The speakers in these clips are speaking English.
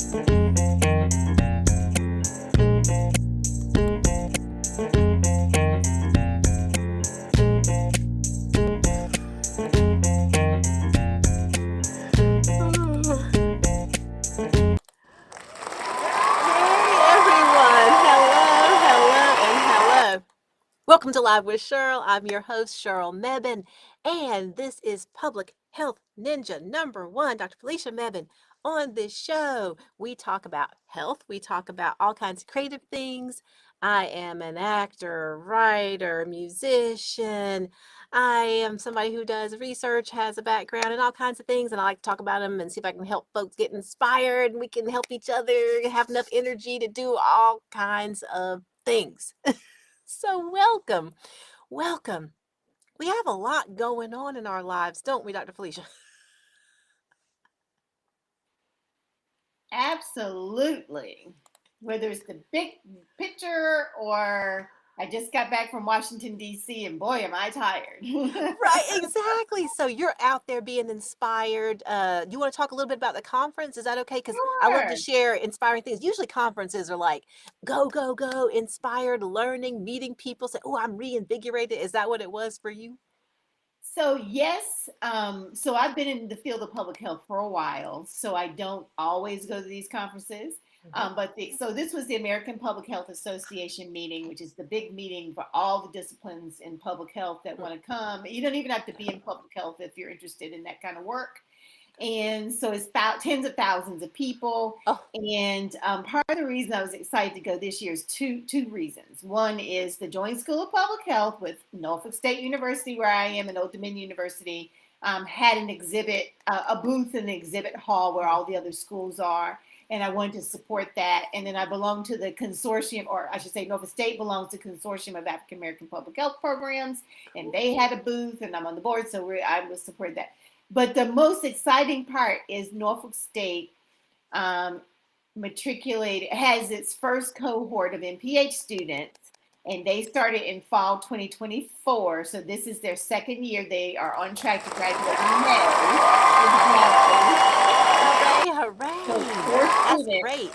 Hey everyone. Hello, hello, and hello. Welcome to Live with Cheryl. I'm your host, Cheryl Mebane, and this is Public Health Ninja number one, Dr. Felicia Mebane. On this show, we talk about health, we talk about all kinds of creative things. I am an actor, writer, musician. I am somebody who does research, has a background in all kinds of things, and I like to talk about them and see if I can help folks get inspired and we can help each other have enough energy to do all kinds of things. So, welcome, welcome. We have a lot going on in our lives, don't we, Dr. Felicia? Absolutely. Whether it's the big picture or I just got back from Washington, D.C., and boy, am I tired. Right, exactly. So, you're out there being inspired. You want to talk a little bit about the conference? Is that okay? Because I love to Sure. share inspiring things. Usually, conferences are like go, go, go, inspired, learning, meeting people, say, oh, I'm reinvigorated. Is that what it was for you? So, yes, so I've been in the field of public health for a while, so I don't always go to these conferences. Hmm. So this was the American Public Health Association meeting, which is the big meeting for all the disciplines in public health that want to come. You don't even have to be in public health if you're interested in that kind of work. And so it's about tens of thousands of people. Oh, And part of the reason I was excited to go this year is two reasons. One is the Joint School of Public Health with Norfolk State University, where I am, and Old Dominion University, had an exhibit, a booth in the exhibit hall where all the other schools are. And I wanted to support that. And then I belong to the consortium, or I should say, Norfolk State belongs to the Consortium of African American Public Health Programs, and they had a booth, and I'm on the board, so I will support that. But the most exciting part is Norfolk State um, matriculated, has its first cohort of NPH students, and they started in fall 2024. So this is their second year. They are on track to graduate in May. Exactly. hooray, So hooray. four That's students. great.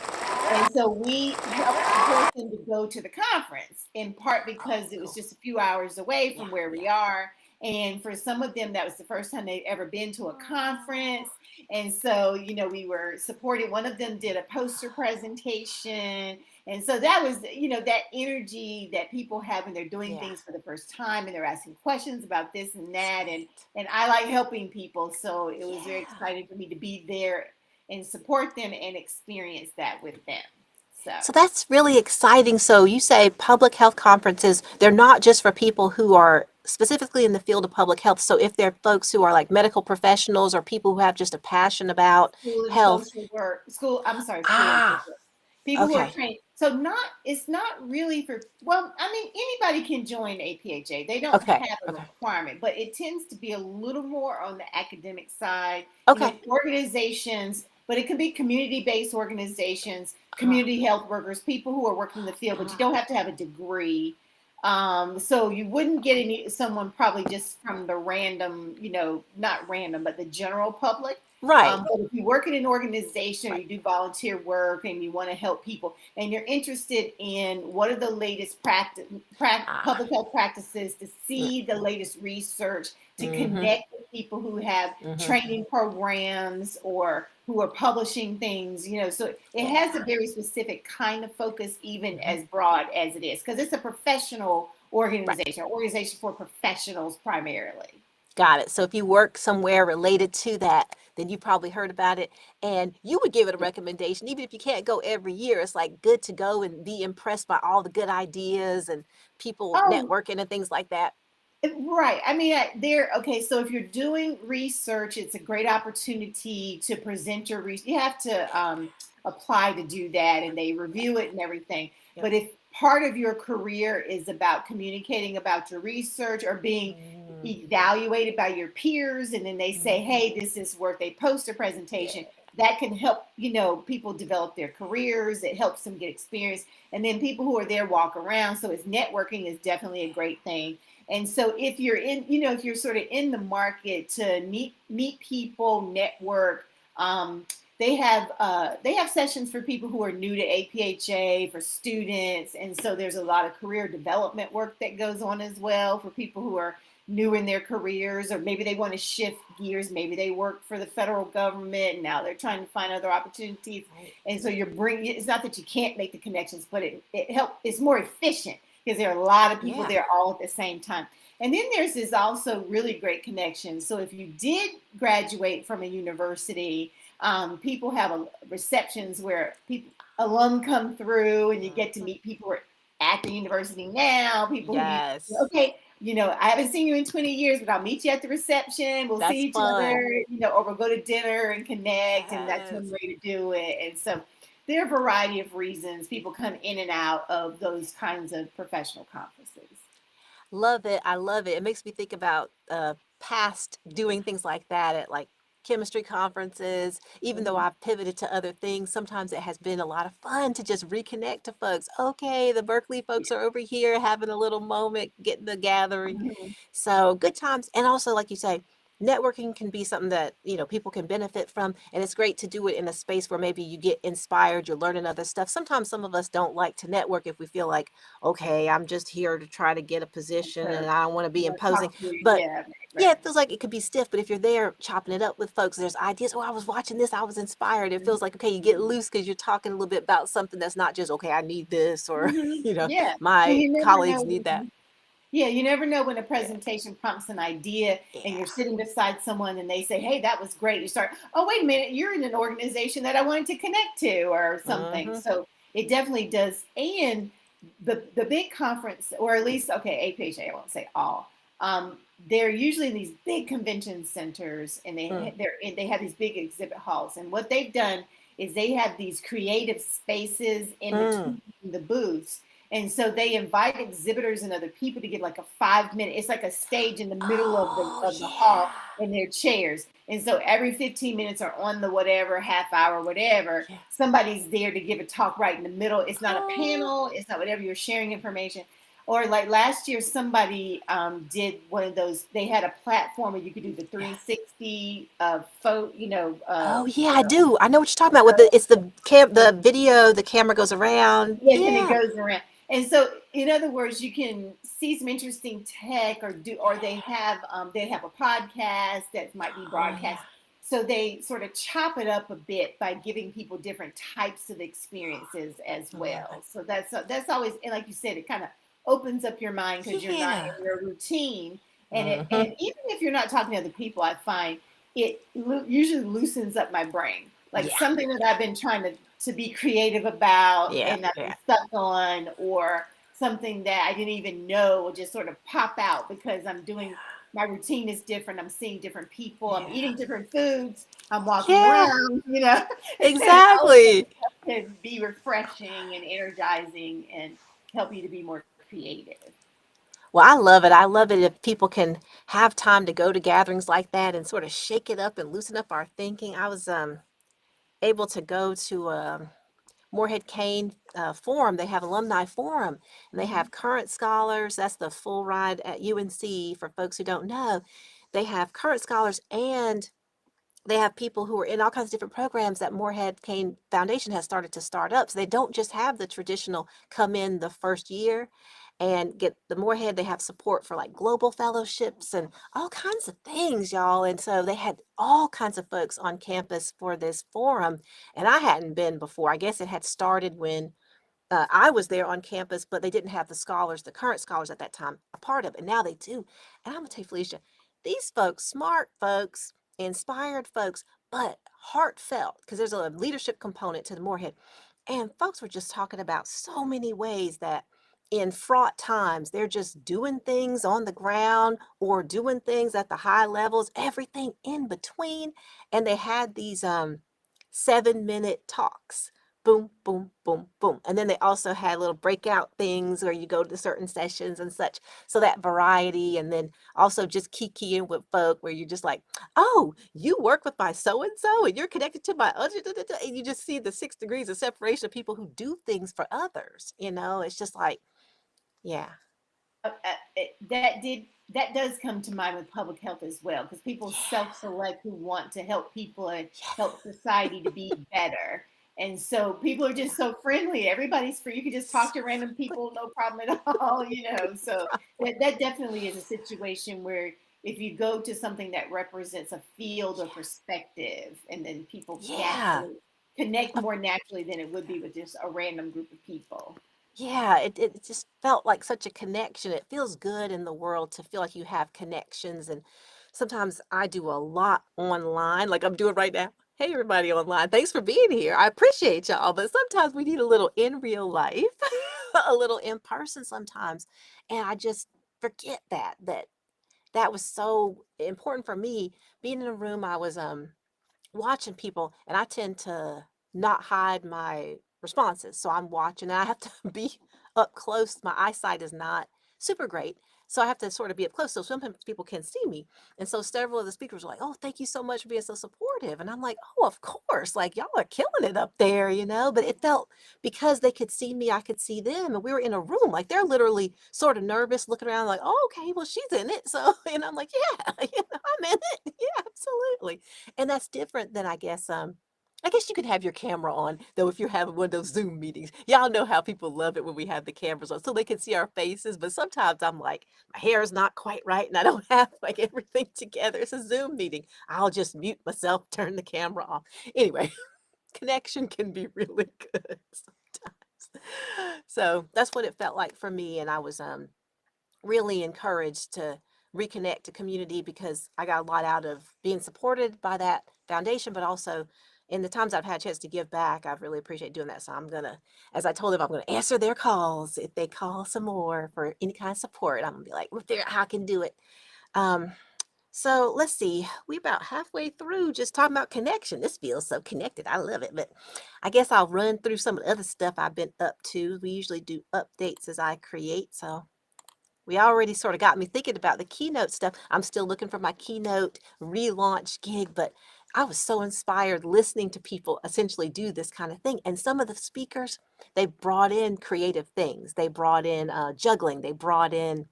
And so we helped support them to go to the conference, in part Oh, because it was cool. just a few hours away Yeah, from where yeah. we are. And for some of them, that was the first time they'd ever been to a conference. And so, we were supporting. One of them did a poster presentation. And so that was, that energy that people have when they're doing Yeah. things for the first time and they're asking questions about this and That's that. And great. and I like helping people. So it was very Yeah. exciting for me to be there and support them and experience that with them. So, So that's really exciting. So you say public health conferences, they're not just for people who are specifically in the field of public health. So if they're folks who are like medical professionals or people who have just a passion about school and health. social work, school and social Ah, work. People who are okay. trained. So it's not really for, well, I mean, anybody can join APHA. They don't Okay. have a Okay. requirement, but it tends to be a little more on the academic side, Okay. organizations, but it can be community-based organizations, Ah, community health workers, people who are working in the field, but you ah. don't have to have a degree. So you wouldn't get someone probably just from the random, not random, but the general public. Right. But if you work in an organization or Right. you do volunteer work and you want to help people and you're interested in what are the latest Ah. public health practices, to Mm, see the latest research, to mm-hmm. connect with people who have Mm-hmm. training programs or who are publishing things, so it has Yeah. a very specific kind of focus, even Mm-hmm. as broad as it is, because it's a professional Right. organization for professionals primarily. Got it. So if you work somewhere related to that, then you probably heard about it and you would give it a recommendation. Even if you can't go every year, it's like good to go and be impressed by all the good ideas and people Oh, networking and things like that. right. I mean, okay. So if you're doing research, it's a great opportunity to present your research. You have to apply to do that, and they review it and everything. Yep. But if part of your career is about communicating about your research or being Mm, evaluated by your peers, and then they say, mhm. "Hey, this is work." They post a Yeah. presentation that can help people develop their careers. It helps them get experience, and then people who are there walk around. So it's networking is definitely a great thing. And so if you're if you're sort of in the market to meet people, network, um, they have sessions for people who are new to APHA, for students, and so there's a lot of career development work that goes on as well for people who are new in their careers, or maybe they want to shift gears. Maybe they work for the federal government and now they're trying to find other opportunities. Right. And so you're bringing, it's not that you can't make the connections, but it's more efficient because there are a lot of people Yeah. there all at the same time. And then there's this also really great connection. So if you did graduate from a university, people have receptions where alum come through, and you get to meet people who are at the university now. People Yes. who okay, I haven't seen you in 20 years, but I'll meet you at the reception. We'll That's see each fun. other, or we'll go to dinner and connect, and that's one Yes. way to do it. And so there are a variety of reasons people come in and out of those kinds of professional conferences. Love it. I love it. It makes me think about past doing things like that at like chemistry conferences. Even though Mhm. I've pivoted to other things, sometimes it has been a lot of fun to just reconnect to folks. Okay, the Berkeley folks are over here having a little moment, getting the gathering. Mhm. So good times. And also, like you say, networking can be something that, people can benefit from. And it's great to do it in a space where maybe you get inspired, you're learning other stuff. Sometimes some of us don't like to network if we feel like, okay, I'm just here to try to get a position and I don't want to be imposing. But Yeah, yeah, right. it feels like it could be stiff, but if you're there chopping it up with folks, there's ideas. Oh, I was watching this, I was inspired. It feels like, okay, you get loose because you're talking a little bit about something that's not just, okay, I need this, or, Mhm. Yeah. And my you never colleagues know. need that. Yeah, you never know when a Yeah. presentation prompts an idea and you're Yeah. sitting beside someone and they say, "Hey, that was great." You start, "Oh, wait a minute, you're in an organization that I wanted to connect to," or something. Mm-hmm. So it definitely does. And the big conference, or at least, okay, APHA, I won't say all. They're usually in these big convention centers, and they have these big exhibit halls. And what they've done is they have these creative spaces in Mm. between the booths, and so they invite exhibitors and other people to give like a 5 minute, it's like a stage in the middle of the Oh, of the hall, yeah. and their chairs. And so every 15 minutes or on the whatever, half hour, whatever, Yeah. somebody's there to give a talk right in the middle. It's not a Oh. panel, it's not whatever, you're sharing information. Or like last year, somebody did one of those. They had a platform where you could do the Yes. 360 Oh, yeah, I do. I know what you're talking about. It's the video, the camera goes around. yes, and it Yeah. goes around. And so, in other words, you can see some interesting tech, or they have a podcast that might be Oh, yeah. broadcast. So they sort of chop it up a bit by giving people different types of experiences as I love well. it. So that's always, and like you said, it kind of opens up your mind because you're not Yeah. in your routine. Mm-hmm. And even if you're not talking to other people, I find usually loosens up my brain. Like Yeah. something that I've been trying to be creative about Yeah. and I've been Yeah. stuck on, or something that I didn't even know will just sort of pop out because my routine is different. I'm seeing different people. I'm Yeah. eating different foods. I'm walking Yeah. around, and all of Exactly. that can be refreshing and energizing and help you to be more creative. Well, I love it. I love it if people can have time to go to gatherings like that and sort of shake it up and loosen up our thinking. I was able to go to Moorhead Kane Forum. They have alumni forum, and they Mhm. have current scholars. That's the full ride at UNC for folks who don't know. They have current scholars, and they have people who are in all kinds of different programs that Moorhead Kane Foundation has started to start up. So they don't just have the traditional come in the first year and get the Moorhead. They have support for like global fellowships and all kinds of things, y'all. And so they had all kinds of folks on campus for this forum. And I hadn't been before. I guess it had started when I was there on campus, but they didn't have the scholars, the current scholars at that time, a part of it. Now they do. And I'm going to tell you, Felicia, these folks, smart folks, inspired folks, but heartfelt, because there's a leadership component to the Moorhead. And folks were just talking about so many ways that in fraught times, they're just doing things on the ground or doing things at the high levels, everything in between. And they had these 7-minute talks. Boom, boom, boom, boom. And then they also had little breakout things where you go to certain sessions and such. So that variety, and then also just kikiing with folk where you're just like, oh, you work with my so and so, and you're connected to my other, da, da, da," and you just see the 6 degrees of separation of people who do things for others. It's just like, yeah. That did that does come to mind with public health as well, because people Yeah. self-select who want to help people and Yeah. help society to be better. And so people are just so friendly. Everybody's free. You can just talk So to random friendly. people, no problem at all, you know. So that definitely is a situation where if you go to something that represents a field or perspective, and then people Yeah. naturally connect Of more naturally than it would be with just a random group of people. Yeah, it just felt like such a connection. It feels good in the world to feel like you have connections. And sometimes I do a lot online, like I'm doing right now. Hey, everybody online. Thanks for being here. I appreciate y'all. But sometimes we need a little in real life, a little in person sometimes. And I just forget that was so important for me. Being in a room, I was watching people, and I tend to not hide my responses. So I'm watching, and I have to be up close. My eyesight is not super great. So I have to sort of be up close. So sometimes people can see me. And so several of the speakers were like, "Oh, thank you so much for being so supportive." And I'm like, "Oh, of course. Like, y'all are killing it up there, you know?" But it felt because they could see me, I could see them. And we were in a room. Like, they're literally sort of nervous, looking around, like, "Oh, okay, well, she's in it." So, and I'm like, "Yeah, I'm in it. Yeah, absolutely." And that's different than I guess you could have your camera on, though, if you're having one of those Zoom meetings. Y'all know how people love it when we have the cameras on so they can see our faces. But sometimes I'm like, my hair is not quite right and I don't have like everything together. It's a Zoom meeting. I'll just mute myself, turn the camera off. Anyway, connection can be really good sometimes. So that's what it felt like for me. And I was really encouraged to reconnect to community because I got a lot out of being supported by that foundation, but also in the times I've had a chance to give back, I've really appreciated doing that. So I'm gonna, as I told them, I'm gonna answer their calls if they call some more for any kind of support. I'm gonna be like, we'll figure out how I can do it. Um, so let's see, we about halfway through just talking about connection. This feels so connected. I love it. But I guess I'll run through some of the other stuff I've been up to. We usually do updates as I create. So we already sort of got me thinking about the keynote stuff. I'm still looking for my keynote relaunch gig, but I was so inspired listening to people essentially do this kind of thing. And some of the speakers, they brought in creative things. They brought in juggling. They brought in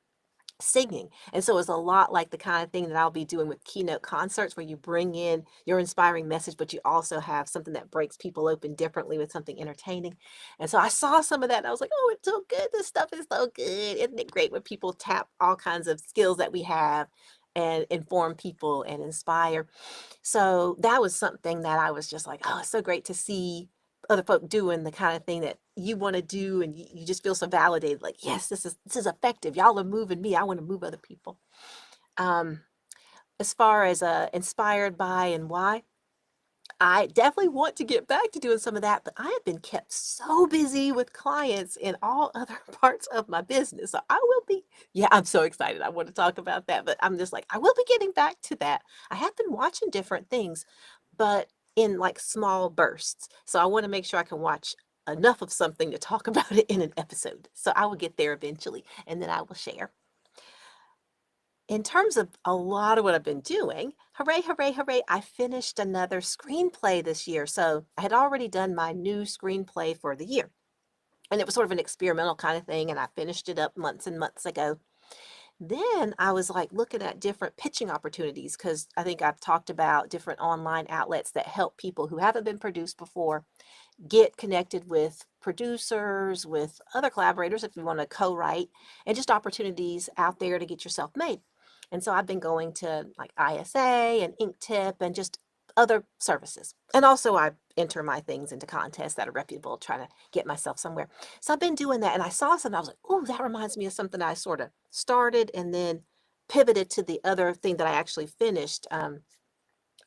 singing. And so it's a lot like the kind of thing that I'll be doing with keynote concerts where you bring in your inspiring message, but you also have something that breaks people open differently with something entertaining. And so I saw some of that and I was like, oh, it's so good. This stuff is so good. Isn't it great when people tap all kinds of skills that we have and inform people and inspire? So that was something that I was just like, oh, it's so great to see other folk doing the kind of thing that you want to do and you just feel so validated like yes this is effective, y'all are moving me, I want to move other people. um as far as inspired by and why, I definitely want to get back to doing some of that, but I have been kept so busy with clients in all other parts of my business. So I will be, yeah, I'm so excited. I want to talk about that, but I'm just like, I will be getting back to that. I have been watching different things, but in like small bursts. So I want to make sure I can watch enough of something to talk about it in an episode. So I will get there eventually and then I will share. In terms of a lot of what I've been doing, hooray, hooray, hooray, I finished another screenplay this year. So I had already done my new screenplay for the year. And it was sort of an experimental kind of thing. And I finished it up months and months ago. Then I was like looking at different pitching opportunities because I think I've talked about different online outlets that help people who haven't been produced before get connected with producers, with other collaborators if you want to co-write, and just opportunities out there to get yourself made. And so I've been going to like ISA and Inktip and just other services. And also I enter my things into contests that are reputable, trying to get myself somewhere. So I've been doing that and I saw something, I was like, oh, that reminds me of something I sort of started and then pivoted to the other thing that I actually finished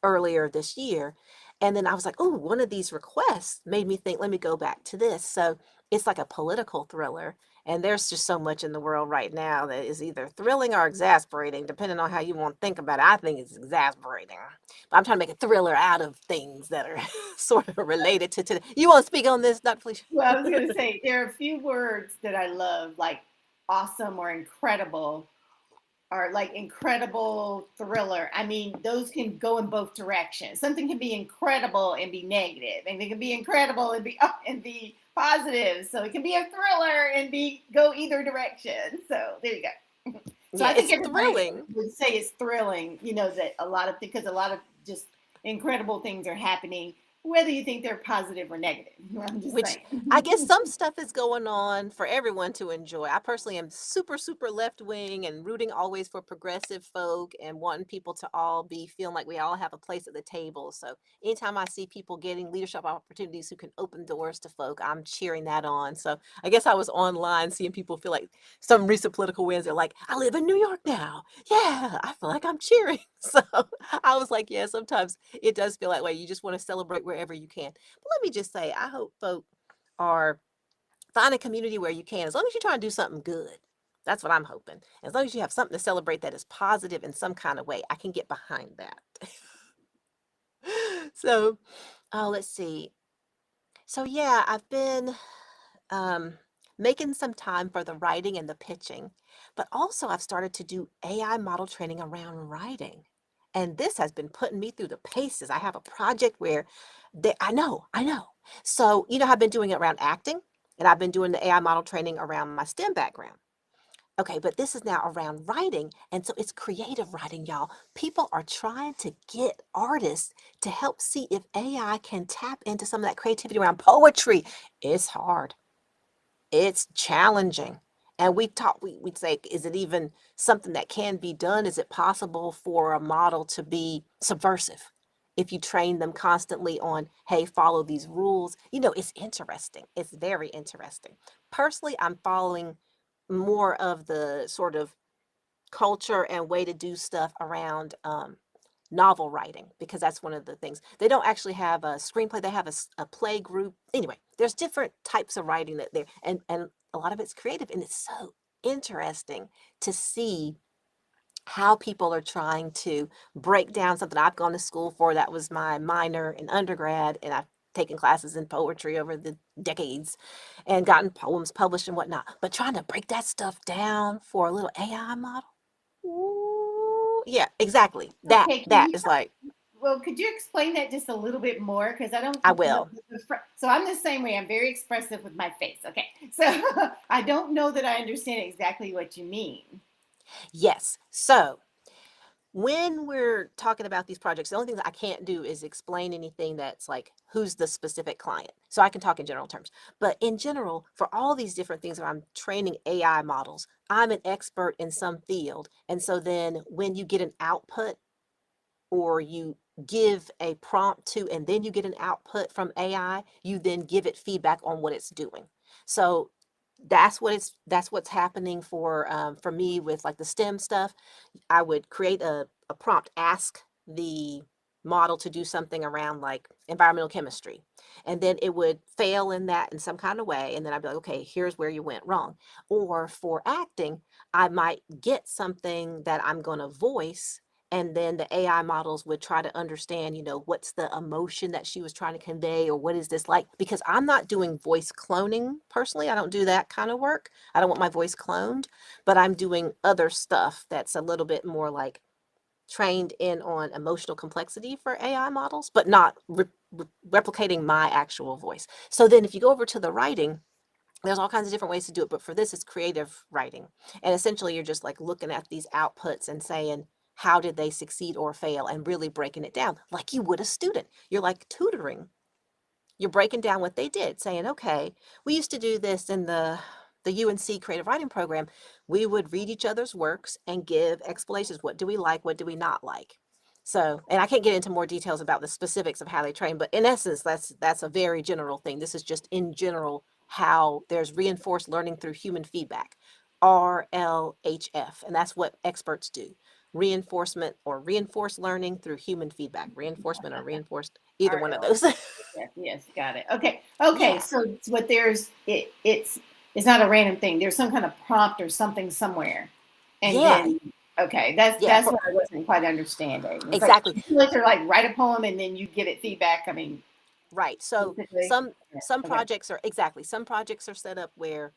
earlier this year. And then I was like, oh, one of these requests made me think, let me go back to this. So it's like a political thriller. And there's just so much in the world right now that is either thrilling or exasperating, depending on how you want to think about it. I think it's exasperating. But I'm trying to make a thriller out of things that are sort of related to today. You want to speak on this, Dr. Felicia? Well, I was going to say there are a few words that I love, like awesome or incredible, or like incredible thriller. I mean, those can go in both directions. Something can be incredible and be negative, and it can be incredible and be positive. So it can be a thriller and be go either direction. So there you go. So Yeah, I think it's everybody thrilling. would say it's thrilling, that because a lot of just incredible things are happening, whether you think they're positive or negative. I'm just Which saying. I guess some stuff is going on for everyone to enjoy. I personally am super, super left wing and rooting always for progressive folk and wanting people to all be feeling like we all have a place at the table. So anytime I see people getting leadership opportunities who can open doors to folk, I'm cheering that on. So I guess I was online seeing people feel like some recent political wins. They're like, I live in New York now. Yeah, I feel like I'm cheering. So I was like, yeah, sometimes it does feel that way. You just want to celebrate wherever you can. But let me just say, I hope folk or find a community where you can, as long as you're trying to do something good. That's what I'm hoping. As long as you have something to celebrate that is positive in some kind of way, I can get behind that. So, oh, let's see. So yeah, I've been um, making some time for the writing and the pitching, but also I've started to do AI model training around writing. And this has been putting me through the paces. I have a project where I know. So, I've been doing it around acting and I've been doing the AI model training around my STEM background. Okay, but this is now around writing. And so it's creative writing, y'all. People are trying to get artists to help see if AI can tap into some of that creativity around poetry. It's hard. It's challenging. And we'd say, is it even something that can be done? Is it possible for a model to be subversive? If you train them constantly on, hey, follow these rules, it's interesting. It's very interesting. Personally, I'm following more of the sort of culture and way to do stuff around novel writing because that's one of the things. They don't actually have a screenplay, they have a play group. Anyway, there's different types of writing that there and a lot of it's creative and it's so interesting to see how people are trying to break down something I've gone to school for. That was my minor in undergrad, and I've taken classes in poetry over the decades and gotten poems published and whatnot. But trying to break that stuff down for a little AI model. Ooh, yeah, exactly. That Okay, can that you is like, well, could you explain that just a little bit more? Because I don't I know. will. So I'm the same way. I'm very expressive with my face. Okay. So I don't know that I understand exactly what you mean. Yes. So when we're talking about these projects, the only thing that I can't do is explain anything that's like who's the specific client. So I can talk in general terms. But in general, for all these different things that I'm training AI models, I'm an expert in some field. And so then when you get an output or you give a prompt to and then you get an output from AI, you then give it feedback on what it's doing. So that's what's happening for me with like the STEM stuff. I would create a prompt, ask the model to do something around like environmental chemistry. And then it would fail in that in some kind of way. And then I'd be like, okay, here's where you went wrong. Or for acting, I might get something that I'm going to voice. And then the AI models would try to understand, what's the emotion that she was trying to convey, or what is this like? Because I'm not doing voice cloning personally. I don't do that kind of work. I don't want my voice cloned, but I'm doing other stuff that's a little bit more like trained in on emotional complexity for AI models, but not replicating my actual voice. So then if you go over to the writing, there's all kinds of different ways to do it, but for this, it's creative writing. And essentially, you're just like looking at these outputs and saying, how did they succeed or fail, and really breaking it down like you would a student. You're like tutoring. You're breaking down what they did, saying, okay, we used to do this in the UNC creative writing program. We would read each other's works and give explanations. What do we like? What do we not like? So, and I can't get into more details about the specifics of how they train, but in essence, that's a very general thing. This is just in general how there's reinforced learning through human feedback, RLHF, and that's what experts do. Reinforcement or reinforced learning through human feedback. Reinforcement or reinforced, either one of RL. those. Yes, yes, got it. Okay. Okay. Yeah. So what it's not a random thing. There's some kind of prompt or something somewhere. And Yeah. then okay, that's Yeah. what I wasn't quite understanding. It's like Exactly. you like to like write a poem and then you give it feedback. I mean, Right. So basically. Yeah, some okay. projects are exactly some projects are set up where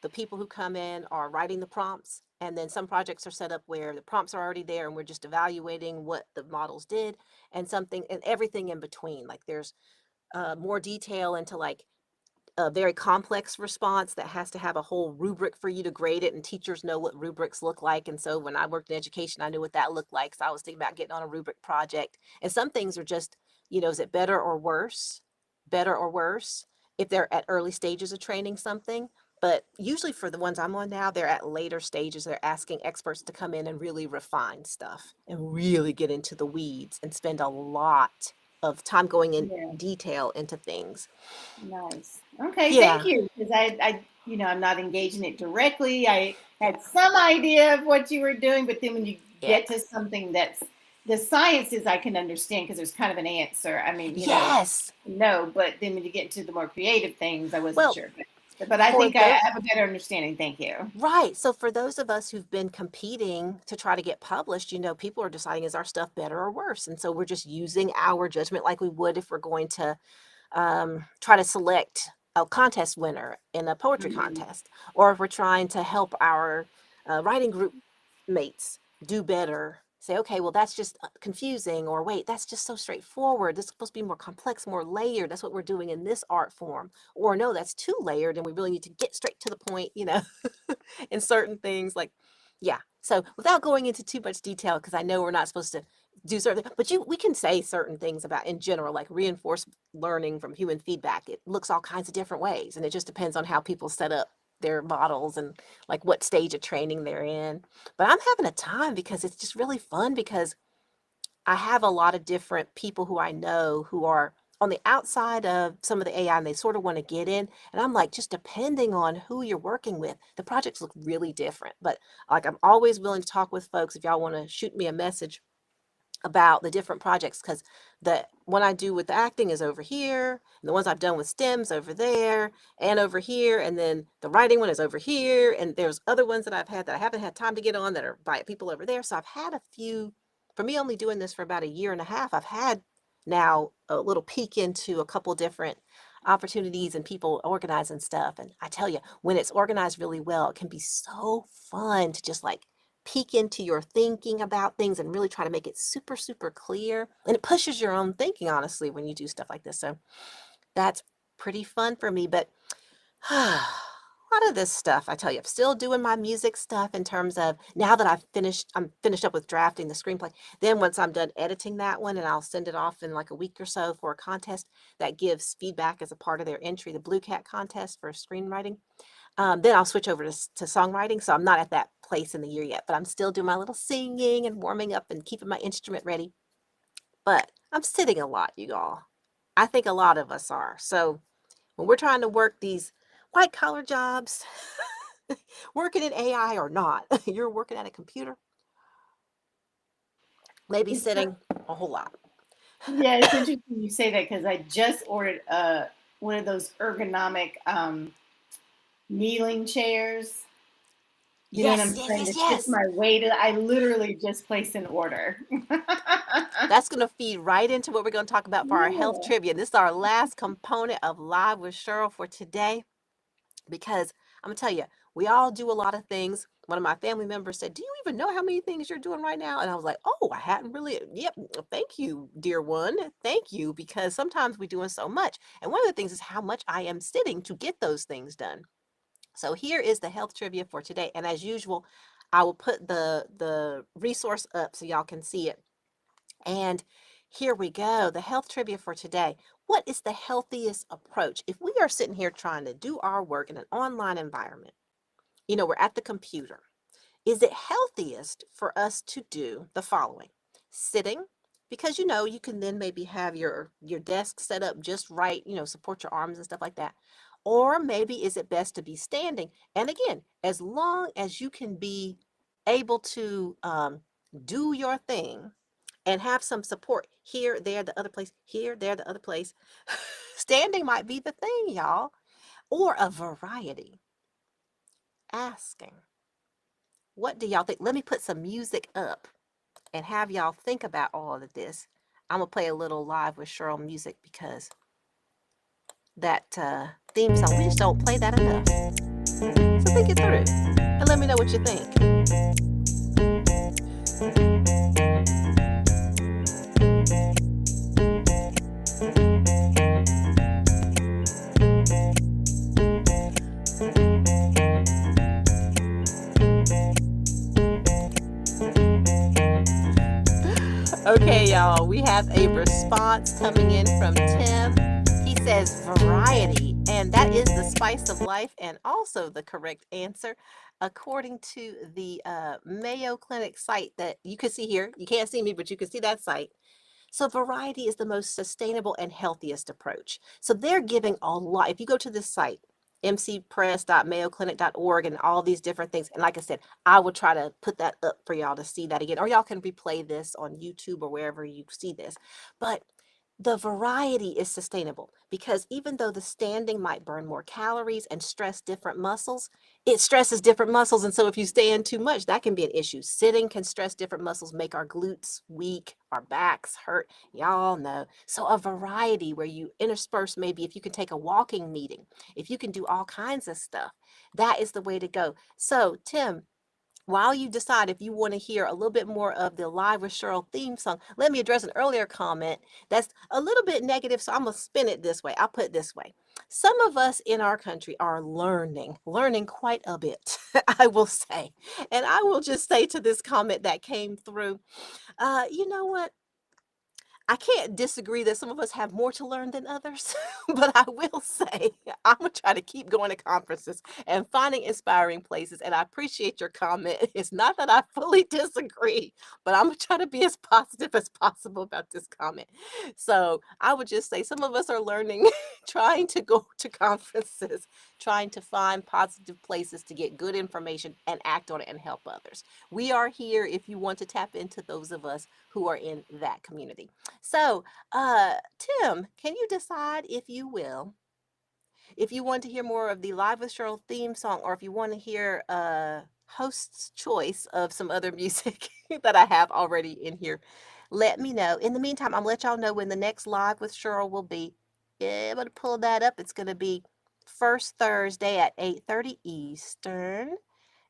the people who come in are writing the prompts, and then some projects are set up where the prompts are already there and we're just evaluating what the models did, and something and everything in between. Like there's more detail into like a very complex response that has to have a whole rubric for you to grade it, and teachers know what rubrics look like. And so when I worked in education, I knew what that looked like. So I was thinking about getting on a rubric project. And some things are just, is it better or worse? Better or worse if they're at early stages of training something. But usually for the ones I'm on now, they're at later stages. They're asking experts to come in and really refine stuff and really get into the weeds and spend a lot of time going in Yeah. detail into things. Nice. Okay, thank Yeah. you. Because I'm not engaging it directly. I had some idea of what you were doing, but then when you Yeah. get to something that's the sciences, I can understand because there's kind of an answer. I mean, Yes. no, but then when you get to the more creative things, I wasn't Well, sure. But I for think I those, have a better understanding. Thank you. right. So for those of us who've been competing to try to get published, people are deciding, is our stuff better or worse? And so we're just using our judgment like we would if we're going to try to select a contest winner in a poetry Mhm. contest, or if we're trying to help our writing group mates do better. Say, okay, well, that's just confusing, or wait, that's just so straightforward. This is supposed to be more complex, more layered. That's what we're doing in this art form. Or no, that's too layered, and we really need to get straight to the point, in certain things. Like, yeah. So without going into too much detail, because I know we're not supposed to do certain, but we can say certain things about in general, like reinforced learning from human feedback. It looks all kinds of different ways, and it just depends on how people set up their models and like what stage of training they're in. But I'm having a time because it's just really fun, because I have a lot of different people who I know who are on the outside of some of the AI, and they sort of want to get in. And I'm like, just depending on who you're working with, the projects look really different. But like, I'm always willing to talk with folks if y'all want to shoot me a message about the different projects, because the one I do with the acting is over here, and the ones I've done with STEM's over there and over here, and then the writing one is over here, and there's other ones that I've had that I haven't had time to get on that are by people over there. So I've had a few, for me only doing this for about a year and a half, I've had now a little peek into a couple different opportunities and people organizing stuff. And I tell you, when it's organized really well, it can be so fun to just like peek into your thinking about things and really try to make it super, super clear. And it pushes your own thinking, honestly, when you do stuff like this. So that's pretty fun for me. But a lot of this stuff, I tell you, I'm still doing my music stuff in terms of now that I'm finished up with drafting the screenplay. Then once I'm done editing that one, and I'll send it off in like a week or so for a contest that gives feedback as a part of their entry, the Blue Cat contest for screenwriting. Then I'll switch over to songwriting. So I'm not at that place in the year yet, but I'm still doing my little singing and warming up and keeping my instrument ready. But I'm sitting a lot, you all. I think a lot of us are. So when we're trying to work these white collar jobs, working in AI or not, you're working at a computer, maybe It's sitting a whole lot. Yeah, it's interesting you say that because I just ordered one of those ergonomic kneeling chairs. You know what Yes, I'm yes, saying? yes, To shift yes. my weight. I literally just placed an order. That's going to feed right into what we're going to talk about for our health Yeah. trivia. This is our last component of Live with Cheryl for today, because I'm gonna tell you, we all do a lot of things. One of my family members said, "Do you even know how many things you're doing right now?" And I was like, "Oh, I hadn't really." Yep, thank you, dear one. Thank you, because sometimes we're doing so much. And one of the things is how much I am sitting to get those things done. So here is the health trivia for today. And as usual, I will put the resource up so y'all can see it. And here we go. The health trivia for today. What is the healthiest approach? If we are sitting here trying to do our work in an online environment, we're at the computer. Is it healthiest for us to do the following? Sitting, because you can then maybe have your desk set up just right, support your arms and stuff like that. Or maybe is it best to be standing? And again, as long as you can be able to do your thing and have some support here, there, the other place, here, there, the other place, standing might be the thing, y'all, or a variety. Asking. What do y'all think? Let me put some music up and have y'all think about all of this. I'm going to play a little Live with Cheryl music, because that theme song, we just don't play that enough. So think it through and let me know what you think. y'all. We have a response coming in from Tim. He says variety, and that is the spice of life and also the correct answer according to the Mayo Clinic site that you can see here. You can't see me, but you can see that site. So variety is the most sustainable and healthiest approach. So they're giving a lot. If you go to this site, mcpress.mayoclinic.org and all these different things. And like I said, I will try to put that up for y'all to see that again, or y'all can replay this on YouTube or wherever you see this. But the variety is sustainable because even though the standing might burn more calories and stress different muscles, it stresses different muscles. And so if you stand too much, that can be an issue. Sitting can stress different muscles, make our glutes weak, our backs hurt. Y'all know. So a variety where you intersperse, maybe if you can take a walking meeting, if you can do all kinds of stuff, that is the way to go. So Tim, while you decide if you want to hear a little bit more of the Live with Cheryl theme song, let me address an earlier comment that's a little bit negative. So I'm going to spin it this way. I'll put it this way. Some of us in our country are learning quite a bit, I will say. And I will just say to this comment that came through, you know what? I can't disagree that some of us have more to learn than others, but I will say I'm gonna try to keep going to conferences and finding inspiring places. And I appreciate your comment. It's not that I fully disagree, but I'm gonna try to be as positive as possible about this comment. So I would just say some of us are learning, trying to go to conferences, trying to find positive places to get good information and act on it and help others. We are here if you want to tap into those of us who are in that community. So, Tim, can you decide, if you will, if you want to hear more of the Live with Cheryl theme song, or if you want to hear host's choice of some other music that I have already in here, let me know. In the meantime, I'm gonna let y'all know when the next Live with Cheryl will be. Yeah, I'm gonna pull that up. It's gonna be first Thursday at 8:30 Eastern.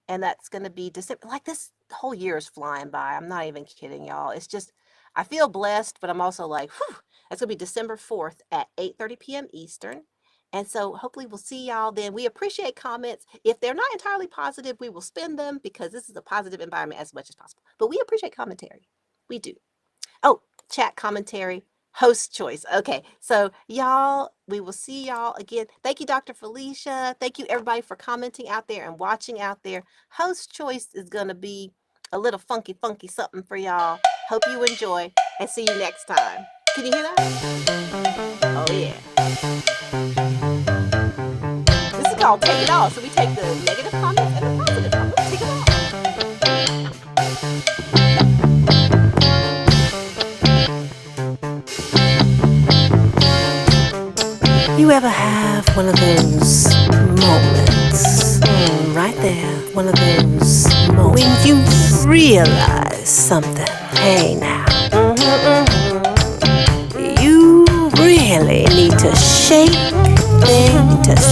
And that's going to be December. Like, this whole year is flying by. I'm not even kidding, y'all. It's just, I feel blessed, but I'm also like, whew, that's going to be December 4th at 8:30 p.m. Eastern. And so hopefully we'll see y'all then. We appreciate comments. If they're not entirely positive, we will spend them because this is a positive environment as much as possible. But we appreciate commentary. We do. Oh, chat commentary. Host choice. Okay, so y'all, we will see y'all again. Thank you, Dr. Felicia. Thank you, everybody, for commenting out there and watching out there. Host choice is going to be a little funky something for y'all. Hope you enjoy and see you next time. Can you hear that? Oh, yeah. This is called Take It All. So we take the negative comments and the positive comments. Take it all. You ever have one of those moments, right there, one of those moments when you realize something, hey now, you really need to shake things,